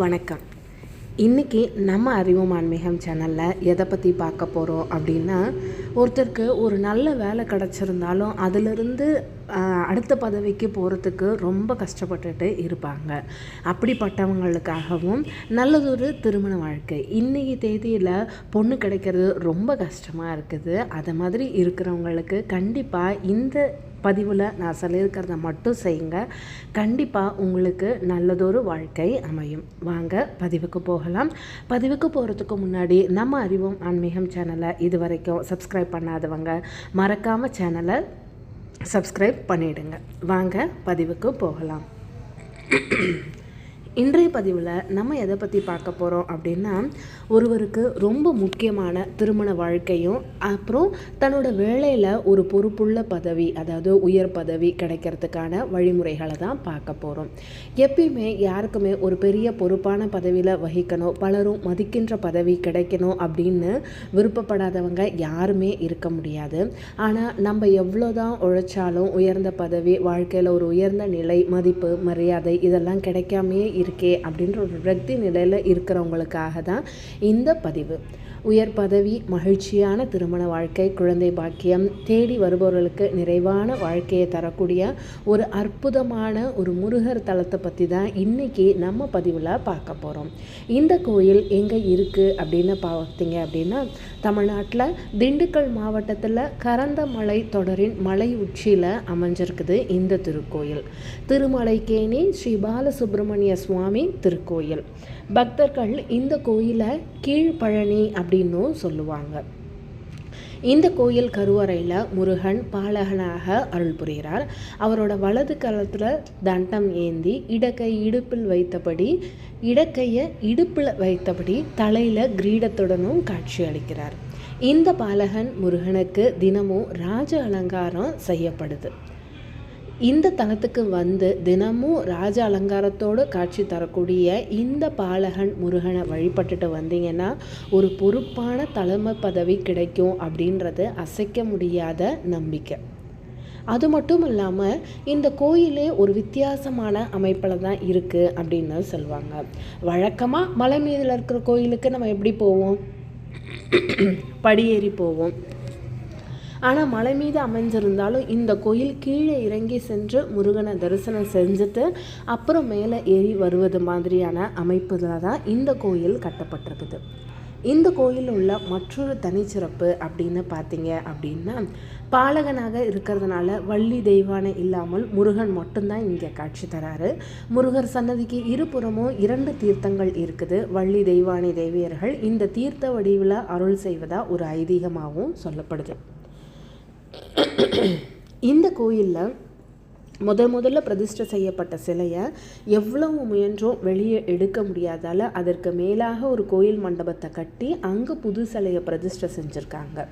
வணக்கம். இன்றைக்கி நம்ம அறிவோம் ஆன்மீகம் சேனலில் எதை பற்றி பார்க்க போகிறோம் அப்படின்னா, ஒருத்தருக்கு ஒரு நல்ல வேலை கிடச்சிருந்தாலும் அதிலிருந்து அடுத்த பதவிக்கு போகிறதுக்கு ரொம்ப கஷ்டப்பட்டுட்டு இருப்பாங்க. அப்படிப்பட்டவங்களுக்காகவும் நல்லதொரு திருமண வாழ்க்கை இன்றைக்கி தேதியில் பொண்ணு கிடைக்கிறது ரொம்ப கஷ்டமாக இருக்குது. அதை மாதிரி இருக்கிறவங்களுக்கு கண்டிப்பாக இந்த பதிவில் நான் சொல்லியிருக்கிறத மட்டும் செய்யுங்க. கண்டிப்பாக உங்களுக்கு நல்லதொரு வாழ்க்கை அமையும். வாங்க பதிவுக்கு போகலாம். பதிவுக்கு போகிறதுக்கு முன்னாடி நம்ம அறிவோம் ஆன்மீகம் சேனலை இது வரைக்கும் சப்ஸ்கிரைப் பண்ணாதவங்க மறக்காமல் சேனலை சப்ஸ்கிரைப் பண்ணிவிடுங்க. வாங்க பதிவுக்கு போகலாம். இன்றைய பதிவில் நம்ம எதை பற்றி பார்க்க போகிறோம் அப்படின்னா, ஒருவருக்கு ரொம்ப முக்கியமான திருமண வாழ்க்கையும் அப்புறம் தன்னோட வேலையில் ஒரு பொறுப்புள்ள பதவி, அதாவது உயர் பதவி கிடைக்கிறதுக்கான வழிமுறைகளை தான் பார்க்க போகிறோம். எப்பயுமே யாருக்குமே ஒரு பெரிய பொறுப்பான பதவியில் வகிக்கணும், பலரும் மதிக்கின்ற பதவி கிடைக்கணும் அப்படின்னு விருப்பப்படாதவங்க யாருமே இருக்க முடியாது. ஆனால் நம்ம எவ்வளோதான் உழைச்சாலும் உயர்ந்த பதவி, வாழ்க்கையில் ஒரு உயர்ந்த நிலை, மதிப்பு, மரியாதை இதெல்லாம் கிடைக்காமே இருக்கே அப்படின்ற ஒரு விரக்தி நிலையில் இருக்கிறவங்களுக்காக தான் இந்த பதிவு. உயர் பதவி, மகிழ்ச்சியான திருமண வாழ்க்கை, குழந்தை பாக்கியம் தேடி வருபவர்களுக்கு நிறைவான வாழ்க்கையை தரக்கூடிய ஒரு அற்புதமான ஒரு முருகர் தலத்தை பற்றி தான் இன்றைக்கி நம்ம பதிவில் பார்க்க போகிறோம். இந்த கோயில் எங்கே இருக்குது அப்படின்னு பார்த்தீங்க அப்படின்னா, தமிழ்நாட்டில் திண்டுக்கல் மாவட்டத்தில் கரந்தமலை தொடரின் மலை உச்சியில் அமைஞ்சிருக்குது இந்த திருக்கோயில். திருமலைக்கேணி ஸ்ரீ பாலசுப்ரமணிய சுவாமி திருக்கோயில். பக்தர்கள் இந்த கோயிலை கீழ்பழனி அப்படின்னும் சொல்லுவாங்க. இந்த கோயில் கருவறையில் முருகன் பாலகனாக அருள் புரிகிறார். அவரோட வலது கரத்தில் தண்டம் ஏந்தி இடக்கையை இடுப்பில் வைத்தபடி தலையில் கிரீடத்துடனும் காட்சி அளிக்கிறார். இந்த பாலகன் முருகனுக்கு தினமும் ராஜ அலங்காரம் செய்யப்படுது. இந்த தலத்துக்கு வந்து தினமும் ராஜ அலங்காரத்தோடு காட்சி தரக்கூடிய இந்த பாலகன் முருகனை வழிபட்டுட்டு வந்தீங்கன்னா ஒரு பொறுப்பான தலைமை பதவி கிடைக்கும் அப்படின்றது அசைக்க முடியாத நம்பிக்கை. அது மட்டும் இல்லாமல் இந்த கோயிலே ஒரு வித்தியாசமான அமைப்பில் தான் இருக்குது அப்படின்னு சொல்லுவாங்க. வழக்கமாக மலை மீதில் இருக்கிற கோயிலுக்கு நம்ம எப்படி போவோம்? படியேறி போவோம். ஆனால் மலை மீது அமைஞ்சிருந்தாலும் இந்த கோயில் கீழே இறங்கி சென்று முருகனை தரிசனம் செஞ்சுட்டு அப்புறம் மேலே ஏறி வருவது மாதிரியான அமைப்பில் தான் இந்த கோயில் கட்டப்பட்டிருக்குது. இந்த கோயில் உள்ள மற்றொரு தனிச்சிறப்பு அப்படின்னு பார்த்தீங்க அப்படின்னா, பாலகனாக இருக்கிறதுனால வள்ளி தெய்வானை இல்லாமல் முருகன் மட்டும்தான் இங்கே காட்சி தராரு. முருகர் சன்னதிக்கு இருபுறமும் 2 தீர்த்தங்கள் இருக்குது. வள்ளி தெய்வானை தேவியர்கள் இந்த தீர்த்த வடிவில் அருள் செய்வதாக ஒரு ஐதீகமாகவும் சொல்லப்படுது. இந்த கோயிலில் முதல்ல பிரதிஷ்டை செய்யப்பட்ட சிலையை எவ்வளவு முயன்றும் வெளியே எடுக்க முடியாதால் அதற்கு மேலாக ஒரு கோயில் மண்டபத்தை கட்டி அங்கே புது சிலையை பிரதிஷ்டை செஞ்சுருக்காங்க.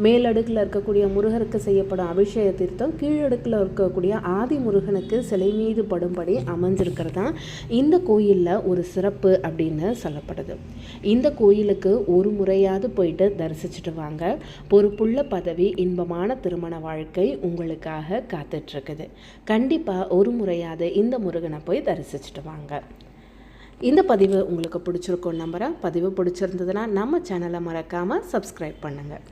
மேலடுக்கில் இருக்கக்கூடிய முருகருக்கு செய்யப்படும் அபிஷேக தீர்த்தம் கீழடுக்கில் இருக்கக்கூடிய ஆதி முருகனுக்கு சிலை மீது படும்படி அமைஞ்சிருக்கிறதா இந்த கோயிலில் ஒரு சிறப்பு அப்படின்னு சொல்லப்படுது. இந்த கோயிலுக்கு ஒரு முறையாவது போயிட்டு தரிசிச்சுட்டு வாங்க. பொறுப்புள்ள பதவி, இன்பமான திருமண வாழ்க்கை உங்களுக்காக காத்துட்ருக்குது. கண்டிப்பாக ஒரு முறையாவது இந்த முருகனை போய் தரிசிச்சுட்டு வாங்க. இந்த பதிவு உங்களுக்கு பிடிச்சிருக்கும் நம்புகிறேன். பதிவு பிடிச்சிருந்ததுன்னா நம்ம சேனலை மறக்காமல் சப்ஸ்கிரைப் பண்ணுங்கள்.